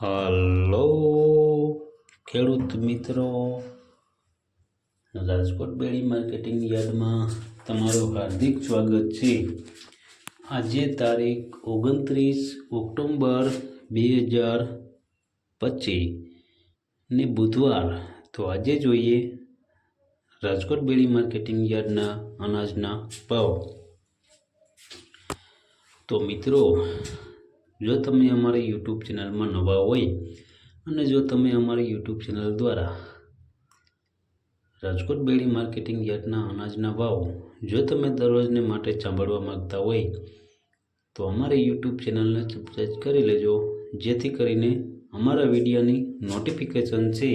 Hello ખેડૂત મિત્રો, રાજકોટ બેડી marketing યાર્ડમાં તમારું હાર્દિક સ્વાગત છે। આજે તારીખ 29 ઓક્ટોબર 2025 ને બુધવાર। તો આજે જોઈએ રાજકોટ બેડી માર્કેટિંગ યાર્ડના અનાજના ભાવ। તો મિત્રો, જો તમે અમારી યુટ્યુબ ચેનલમાં નવા હોય અને જો તમે અમારી યુટ્યુબ ચેનલ દ્વારા રાજકોટ બેડી માર્કેટિંગ યાર્ડના અનાજના ભાવ જો તમે દરરોજને માટે સાંભળવા માંગતા હોય તો અમારી યુટ્યુબ ચેનલને સબસ્ક્રાઈબ કરી લેજો, જેથી કરીને અમારા વિડીયોની નોટિફિકેશન છે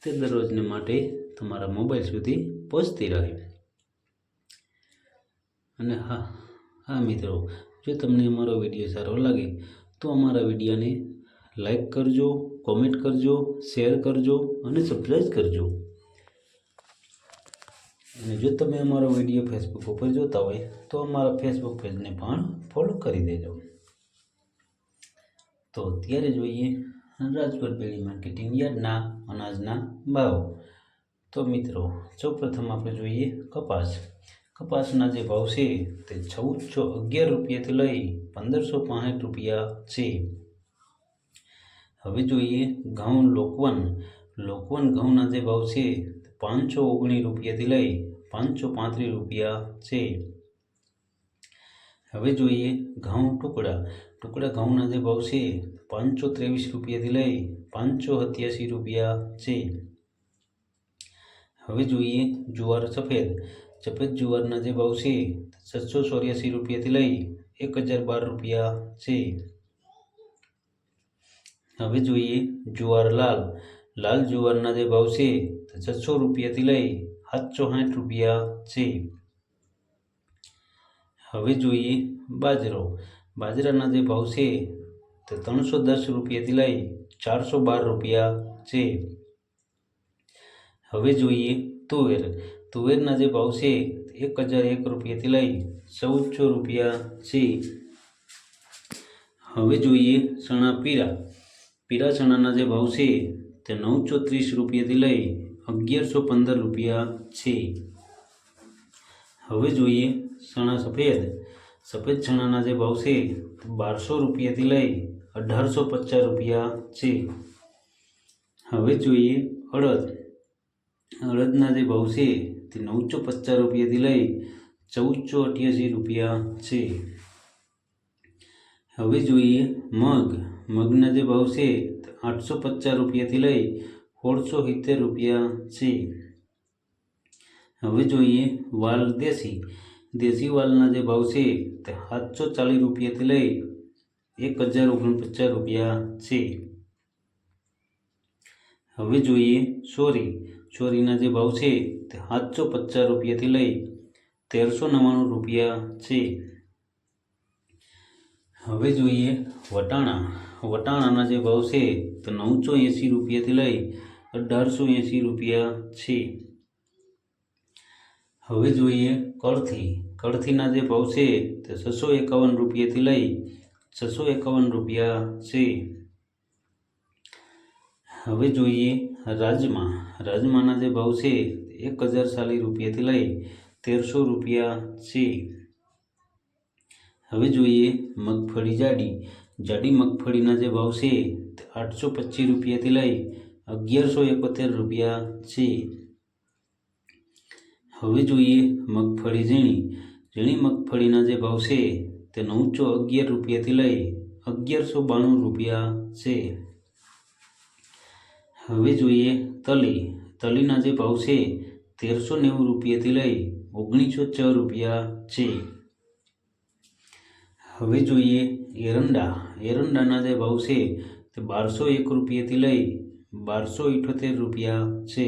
તે દરરોજને માટે તમારા મોબાઈલ સુધી પહોંચતી રહે। અને હા મિત્રો, જો તમને અમારો વિડીયો સારો લાગે તો અમારા વિડીયોને લાઈક કરજો, કોમેન્ટ કરજો, શેર કરજો અને સબસ્ક્રાઈબ કરજો। અને જો તમે અમારો વિડીયો ફેસબુક ઉપર જોતા હોય તો અમારા ફેસબુક પેજને પણ ફોલો કરી દેજો। તો અત્યારે જોઈએ રાજકોટ બેડી માર્કેટિંગ યાર્ડના અનાજના ભાવ। તો મિત્રો, સૌપ્રથમ આપણે જોઈએ કપાસના જે ભાવ છે તે 1411 રૂપિયાથી લઈ 1565 રૂપિયા છે। હવે જોઈએ ઘઉં લોકવન ઘઉંના જે ભાવ છે 519 રૂપિયાથી લઈ 535 રૂપિયા છે। હવે જોઈએ ઘઉં ટુકડા ઘઉંના જે ભાવ છે 523 રૂપિયાથી લઈ 587 રૂપિયા છે। હવે જોઈએ જુવાર સફેદ જુવારના જે ભાવ છે 784 રૂપિયાથી લઈ 1012 રૂપિયા છે। હવે જોઈએ જુવાર લાલ જુવારના જે ભાવ છે 600 રૂપિયાથી લઈ 760 રૂપિયા છે। હવે જોઈએ બાજરાના જે ભાવ છે તે 310 રૂપિયાથી લઈ 412 રૂપિયા છે। હવે જોઈએ તુવેરના જે ભાવ છે 1001 રૂપિયાથી લઈ 1400 રૂપિયા છે। હવે જોઈએ ચણા પીળા ચણાના જે ભાવ છે તે 930 રૂપિયાથી લઈ 1115 રૂપિયા છે। હવે જોઈએ ચણા સફેદ ચણાના જે ભાવ છે 1200 રૂપિયાથી લઈ 1850 રૂપિયા છે। હવે જોઈએ અડદના જે ભાવ છે તે 950 રૂપિયાથી લઈ 1488 રૂપિયા છે। હવે જોઈએ મગના જે ભાવ છે તે 850 રૂપિયાથી લઈ 1670 રૂપિયા છે। હવે જોઈએ દેશી વાલના જે ભાવ છે તે 740 રૂપિયાથી લઈ 1049 રૂપિયા છે। હવે જોઈએ ચોરીના જે ભાવ છે તે 750 રૂપિયાથી લઈ 1399 રૂપિયા છે। હવે જોઈએ વટાણાના જે ભાવ છે તે 980 રૂપિયાથી લઈ 1880 રૂપિયા છે। હવે જોઈએ કળથીના જે ભાવ છે તે 651 રૂપિયાથી લઈ 651 રૂપિયા છે। હવે જોઈએ રાજમાના જે ભાવ છે 1040 રૂપિયાથી લઈ 1300 રૂપિયા છે। હવે જોઈએ મગફળી જાડી મગફળીના જે ભાવ છે તે 825 રૂપિયાથી લઈ 1171 રૂપિયા છે। હવે જોઈએ મગફળી ઝીણી મગફળીના જે ભાવ છે તે 911 રૂપિયાથી લઈ 1192 રૂપિયા છે। હવે જોઈએ તલીના જે ભાવ છે 1390 રૂપિયાથી લઈ 1906 રૂપિયા છે। હવે જોઈએ એરંડાના જે ભાવ છે તે 1201 રૂપિયાથી લઈ 1278 રૂપિયા છે।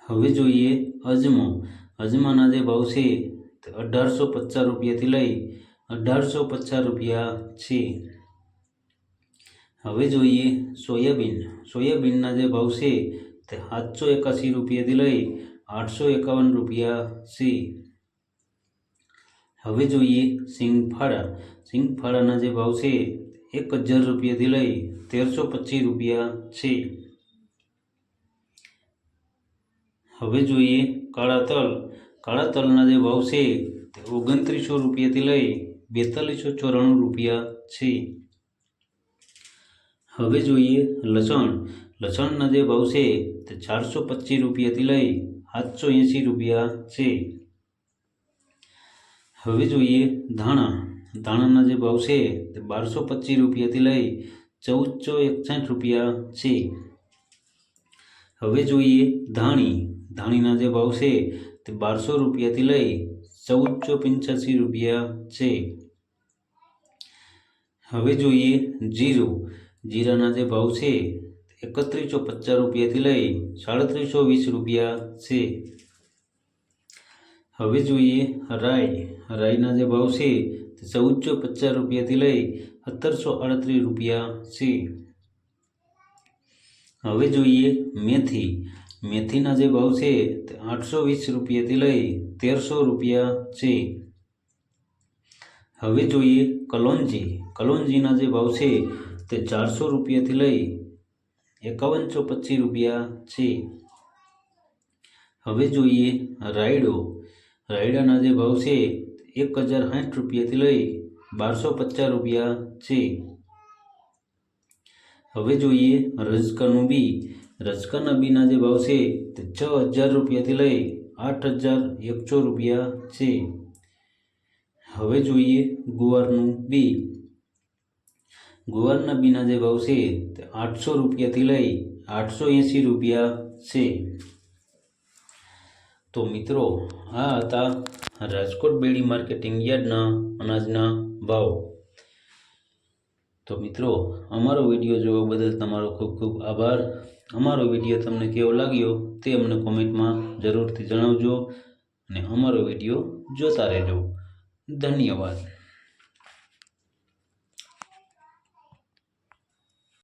હવે જોઈએ અજમાના જે ભાવ છે તે 1850 રૂપિયાથી લઈ 1850 રૂપિયા છે। હવે જોઈએ સોયાબીનના જે ભાવ છે તે 781 રૂપિયાથી લઈ 851 રૂપિયા છે। હવે જોઈએ સિંગફાળાના જે ભાવ છે 1000 રૂપિયાથી લઈ 1325 રૂપિયા છે। હવે જોઈએ કાળા તલના જે ભાવ છે તે 2900 રૂપિયાથી લઈ 4294 રૂપિયા છે। હવે જોઈએ લસણના જે ભાવ છે તે 425 રૂપિયાથી લઈ 780 રૂપિયા છે। હવે જોઈએ ધાણાના જે ભાવ છે તે 1225 રૂપિયાથી લઈ 1461 રૂપિયા છે। હવે જોઈએ ધાણીના જે ભાવ છે તે 1200 રૂપિયાથી લઈ 1485 રૂપિયા છે। હવે જોઈએ જીરાના જે ભાવ છે 3150 રૂપિયાથી લઈ 3720 રૂપિયા છે। હવે જોઈએ રાઈના જે ભાવ છે તે 1450 રૂપિયાથી લઈ 1738 રૂપિયા છે। હવે જોઈએ મેથીના જે ભાવ છે તે 820 રૂપિયાથી લઈ 1300 રૂપિયા છે। હવે જોઈએ કલોંજીના જે ભાવ છે તે 400 રૂપિયાથી લઈ 5125 રૂપિયા છે। હવે જોઈએ રાયડાના જે ભાવ છે 1060 રૂપિયાથી લઈ 1250 રૂપિયા છે। હવે જોઈએ રજકાના બીના જે ભાવ છે તે 6000 રૂપિયાથી લઈ 8100 રૂપિયા છે। હવે જોઈએ ગુવારના બીના જે ભાવ છે તે 800 રૂપિયાથી લઈ 880 રૂપિયા છે। તો મિત્રો આ હતા રાજકોટ બેડી માર્કેટિંગ યાર્ડના અનાજના ભાવ। તો મિત્રો અમારો વિડીયો જોવા બદલ તમારો ખૂબ ખૂબ આભાર। અમારો વિડીયો તમને કેવો લાગ્યો તે અમને કોમેન્ટમાં જરૂરથી જણાવજો અને અમારો વિડીયો જોતા રહેજો। ધન્યવાદ।